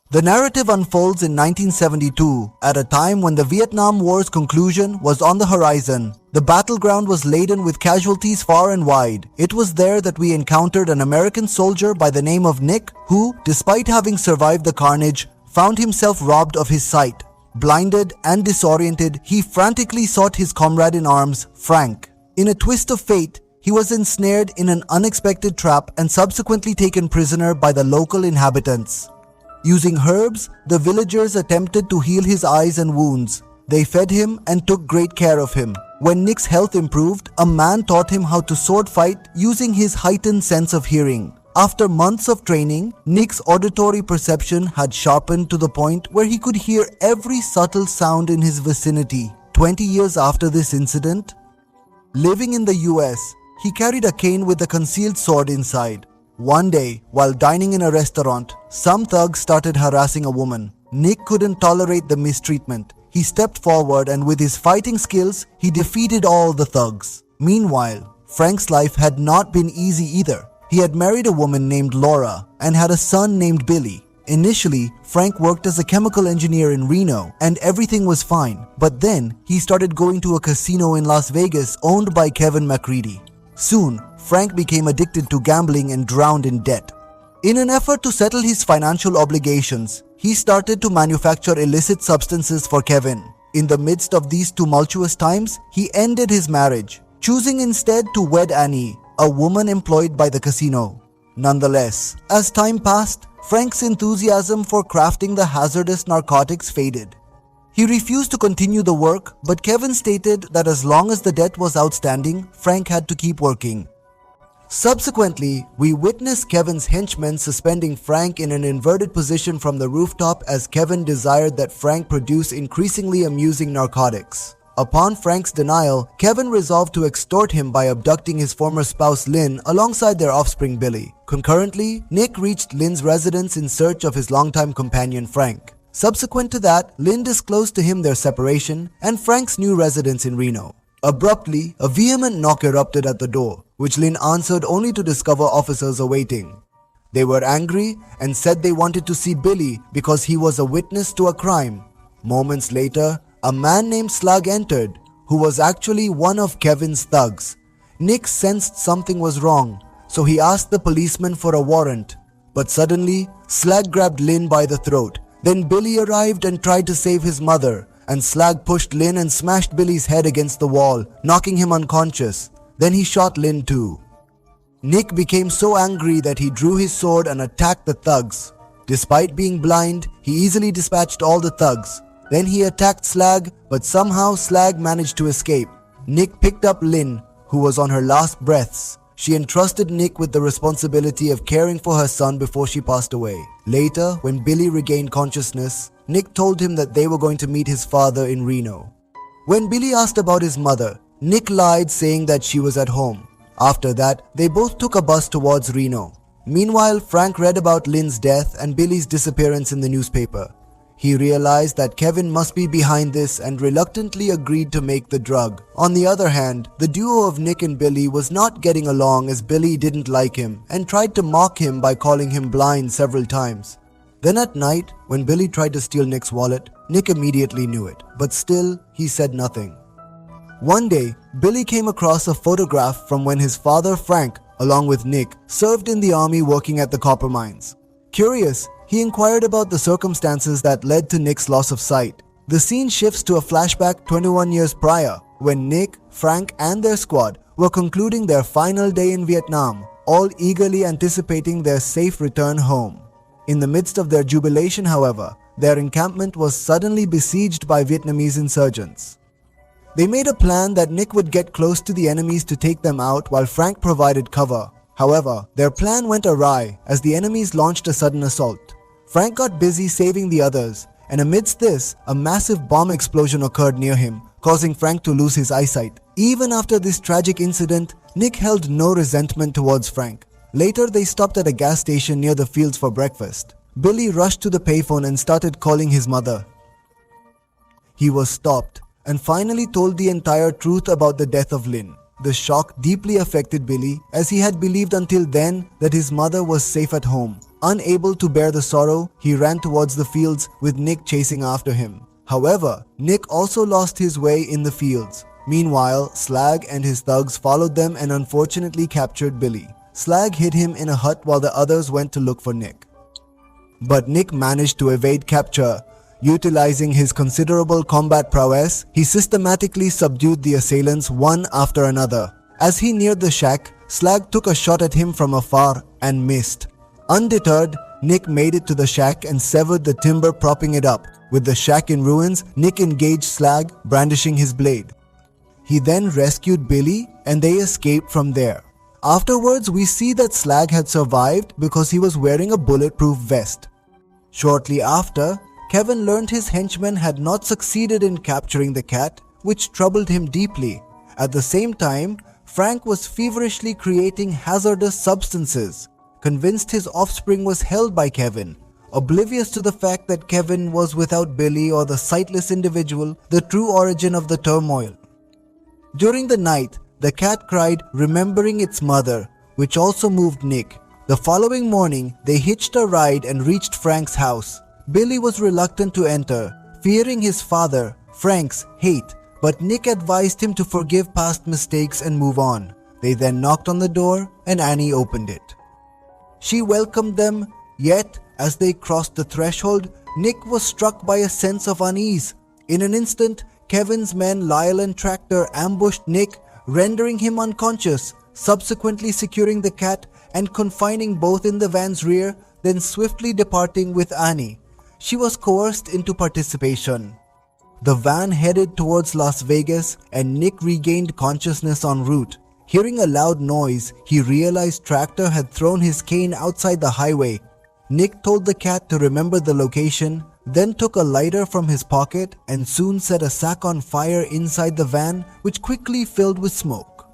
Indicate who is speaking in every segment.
Speaker 1: The narrative unfolds in 1972, at a time when the Vietnam War's conclusion was on the horizon. The battleground was laden with casualties far and wide. It was there that we encountered an American soldier by the name of Nick, who, despite having survived the carnage, found himself robbed of his sight. Blinded and disoriented, he frantically sought his comrade in arms, Frank. In a twist of fate, he was ensnared in an unexpected trap and subsequently taken prisoner by the local inhabitants. Using herbs, the villagers attempted to heal his eyes and wounds. They fed him and took great care of him. When Nick's health improved, a man taught him how to sword fight using his heightened sense of hearing. After months of training, Nick's auditory perception had sharpened to the point where he could hear every subtle sound in his vicinity. 20 years after this incident, living in the US, he carried a cane with a concealed sword inside. One day, while dining in a restaurant, some thugs started harassing a woman. Nick couldn't tolerate the mistreatment. He stepped forward and with his fighting skills, he defeated all the thugs. Meanwhile, Frank's life had not been easy either. He had married a woman named Laura and had a son named Billy. Initially, Frank worked as a chemical engineer in Reno and everything was fine. But then, he started going to a casino in Las Vegas owned by Kevin McCready. Soon, Frank became addicted to gambling and drowned in debt. In an effort to settle his financial obligations, he started to manufacture illicit substances for Kevin. In the midst of these tumultuous times, he ended his marriage, choosing instead to wed Annie, a woman employed by the casino. Nonetheless, as time passed, Frank's enthusiasm for crafting the hazardous narcotics faded. He refused to continue the work, but Kevin stated that as long as the debt was outstanding, Frank had to keep working. Subsequently, we witness Kevin's henchmen suspending Frank in an inverted position from the rooftop as Kevin desired that Frank produce increasingly amusing narcotics. Upon Frank's denial, Kevin resolved to extort him by abducting his former spouse Lynn alongside their offspring Billy. Concurrently, Nick reached Lynn's residence in search of his longtime companion Frank. Subsequent to that, Lynn disclosed to him their separation and Frank's new residence in Reno. Abruptly, a vehement knock erupted at the door, which Lynn answered only to discover officers awaiting. They were angry and said they wanted to see Billy because he was a witness to a crime. Moments later, a man named Slug entered, who was actually one of Kevin's thugs. Nick sensed something was wrong, so he asked the policeman for a warrant. But suddenly, Slug grabbed Lynn by the throat. Then Billy arrived and tried to save his mother, and Slag pushed Lynn and smashed Billy's head against the wall, knocking him unconscious. Then he shot Lynn too. Nick became so angry that he drew his sword and attacked the thugs. Despite being blind, he easily dispatched all the thugs. Then he attacked Slag, but somehow Slag managed to escape. Nick picked up Lynn, who was on her last breaths. She entrusted Nick with the responsibility of caring for her son before she passed away. Later, when Billy regained consciousness, Nick told him that they were going to meet his father in Reno. When Billy asked about his mother, Nick lied, saying that she was at home. After that, they both took a bus towards Reno. Meanwhile, Frank read about Lynn's death and Billy's disappearance in the newspaper. He realized that Kevin must be behind this and reluctantly agreed to make the drug. On the other hand, the duo of Nick and Billy was not getting along as Billy didn't like him and tried to mock him by calling him blind several times. Then at night, when Billy tried to steal Nick's wallet, Nick immediately knew it, but still, he said nothing. One day, Billy came across a photograph from when his father Frank, along with Nick, served in the army working at the copper mines. Curious, he inquired about the circumstances that led to Nick's loss of sight. The scene shifts to a flashback 21 years prior, when Nick, Frank and their squad were concluding their final day in Vietnam, all eagerly anticipating their safe return home. In the midst of their jubilation, however, their encampment was suddenly besieged by Vietnamese insurgents. They made a plan that Nick would get close to the enemies to take them out while Frank provided cover. However, their plan went awry as the enemies launched a sudden assault. Frank got busy saving the others, and amidst this, a massive bomb explosion occurred near him, causing Frank to lose his eyesight. Even after this tragic incident, Nick held no resentment towards Frank. Later, they stopped at a gas station near the fields for breakfast. Billy rushed to the payphone and started calling his mother. He was stopped and finally told the entire truth about the death of Lynn. The shock deeply affected Billy, as he had believed until then that his mother was safe at home. Unable to bear the sorrow, he ran towards the fields with Nick chasing after him. However, Nick also lost his way in the fields. Meanwhile, Slag and his thugs followed them and unfortunately captured Billy. Slag hid him in a hut while the others went to look for Nick. But Nick managed to evade capture. Utilizing his considerable combat prowess, he systematically subdued the assailants one after another. As he neared the shack, Slag took a shot at him from afar and missed. Undeterred, Nick made it to the shack and severed the timber propping it up. With the shack in ruins, Nick engaged Slag, brandishing his blade. He then rescued Billy and they escaped from there. Afterwards, we see that Slag had survived because he was wearing a bulletproof vest. Shortly after, Kevin learned his henchmen had not succeeded in capturing the cat, which troubled him deeply. At the same time, Frank was feverishly creating hazardous substances, convinced his offspring was held by Kevin, oblivious to the fact that Kevin was without Billy or the sightless individual, the true origin of the turmoil. During the night, the cat cried, remembering its mother, which also moved Nick. The following morning, they hitched a ride and reached Frank's house. Billy was reluctant to enter, fearing his father, Frank's, hate, but Nick advised him to forgive past mistakes and move on. They then knocked on the door and Annie opened it. She welcomed them, yet as they crossed the threshold, Nick was struck by a sense of unease. In an instant, Kevin's men Lyle and Tractor ambushed Nick, rendering him unconscious, subsequently securing the cat and confining both in the van's rear, then swiftly departing with Annie. She was coerced into participation. The van headed towards Las Vegas and Nick regained consciousness en route. Hearing a loud noise, he realized Tractor had thrown his cane outside the highway. Nick told the cat to remember the location, then took a lighter from his pocket and soon set a sack on fire inside the van, which quickly filled with smoke.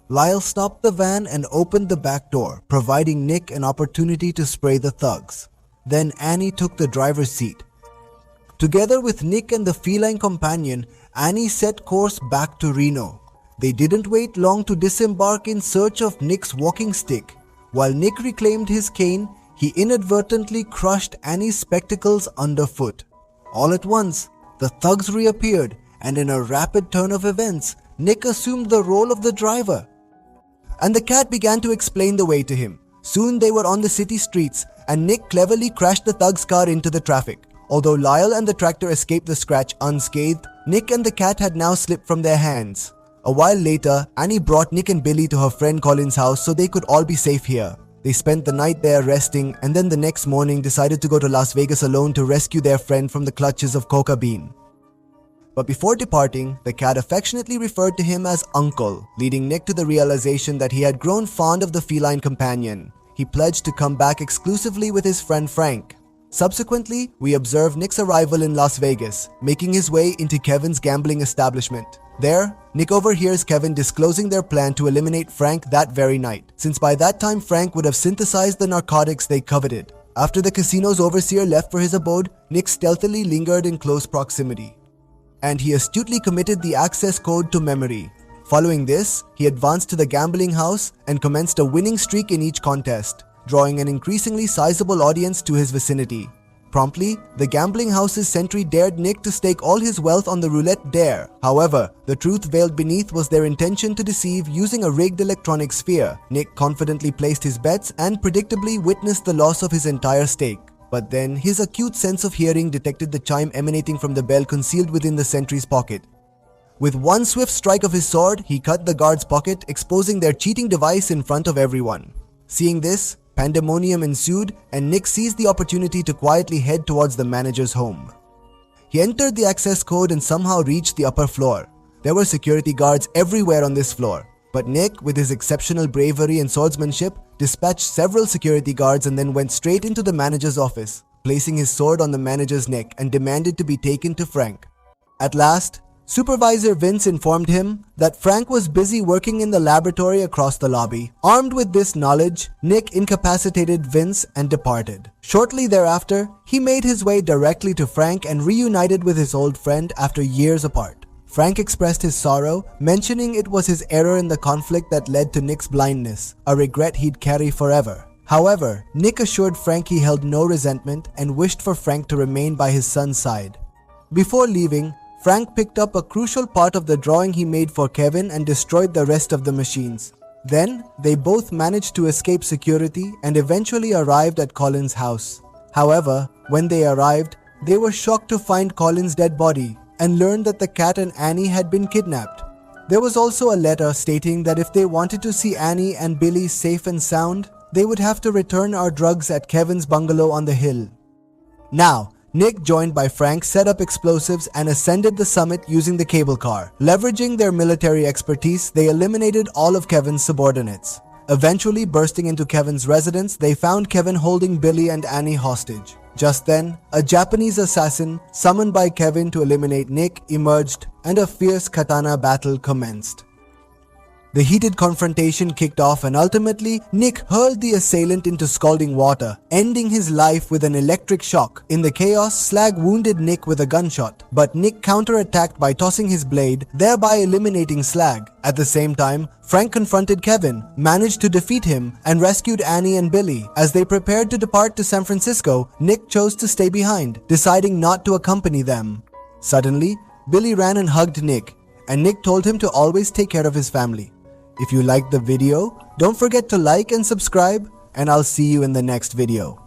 Speaker 1: Lyle stopped the van and opened the back door, providing Nick an opportunity to spray the thugs. Then Annie took the driver's seat. Together with Nick and the feline companion, Annie set course back to Reno. They didn't wait long to disembark in search of Nick's walking stick. While Nick reclaimed his cane, he inadvertently crushed Annie's spectacles underfoot. All at once, the thugs reappeared, and in a rapid turn of events, Nick assumed the role of the driver. And the cat began to explain the way to him. Soon they were on the city streets, and Nick cleverly crashed the thug's car into the traffic. Although Lyle and the Tractor escaped the scratch unscathed, Nick and the cat had now slipped from their hands. A while later, Annie brought Nick and Billy to her friend Colin's house so they could all be safe here. They spent the night there resting and then the next morning decided to go to Las Vegas alone to rescue their friend from the clutches of Coca Bean. But before departing, the cat affectionately referred to him as Uncle, leading Nick to the realization that he had grown fond of the feline companion. He pledged to come back exclusively with his friend Frank. Subsequently, we observe Nick's arrival in Las Vegas, making his way into Kevin's gambling establishment. There, Nick overhears Kevin disclosing their plan to eliminate Frank that very night, since by that time Frank would have synthesized the narcotics they coveted. After the casino's overseer left for his abode, Nick stealthily lingered in close proximity. And he astutely committed the access code to memory. Following this, he advanced to the gambling house and commenced a winning streak in each contest, drawing an increasingly sizable audience to his vicinity. Promptly, the gambling house's sentry dared Nick to stake all his wealth on the roulette dare. However, the truth veiled beneath was their intention to deceive using a rigged electronic sphere. Nick confidently placed his bets and predictably witnessed the loss of his entire stake. But then, his acute sense of hearing detected the chime emanating from the bell concealed within the sentry's pocket. With one swift strike of his sword, he cut the guard's pocket, exposing their cheating device in front of everyone. Seeing this, pandemonium ensued, and Nick seized the opportunity to quietly head towards the manager's home. He entered the access code and somehow reached the upper floor. There were security guards everywhere on this floor, but Nick, with his exceptional bravery and swordsmanship, dispatched several security guards and then went straight into the manager's office, placing his sword on the manager's neck and demanded to be taken to Frank. At last, Supervisor Vince informed him that Frank was busy working in the laboratory across the lobby. Armed with this knowledge, Nick incapacitated Vince and departed. Shortly thereafter, he made his way directly to Frank and reunited with his old friend after years apart. Frank expressed his sorrow, mentioning it was his error in the conflict that led to Nick's blindness, a regret he'd carry forever. However, Nick assured Frank he held no resentment and wished for Frank to remain by his son's side. Before leaving, Frank picked up a crucial part of the drawing he made for Kevin and destroyed the rest of the machines. Then, they both managed to escape security and eventually arrived at Colin's house. However, when they arrived, they were shocked to find Colin's dead body and learned that the cat and Annie had been kidnapped. There was also a letter stating that if they wanted to see Annie and Billy safe and sound, they would have to return our drugs at Kevin's bungalow on the hill. Now, Nick, joined by Frank, set up explosives and ascended the summit using the cable car. Leveraging their military expertise, they eliminated all of Kevin's subordinates. Eventually, bursting into Kevin's residence, they found Kevin holding Billy and Annie hostage. Just then, a Japanese assassin, summoned by Kevin to eliminate Nick, emerged, and a fierce katana battle commenced. The heated confrontation kicked off and ultimately, Nick hurled the assailant into scalding water, ending his life with an electric shock. In the chaos, Slag wounded Nick with a gunshot, but Nick counterattacked by tossing his blade, thereby eliminating Slag. At the same time, Frank confronted Kevin, managed to defeat him, and rescued Annie and Billy. As they prepared to depart to San Francisco, Nick chose to stay behind, deciding not to accompany them. Suddenly, Billy ran and hugged Nick, and Nick told him to always take care of his family. If you liked the video, don't forget to like and subscribe, and I'll see you in the next video.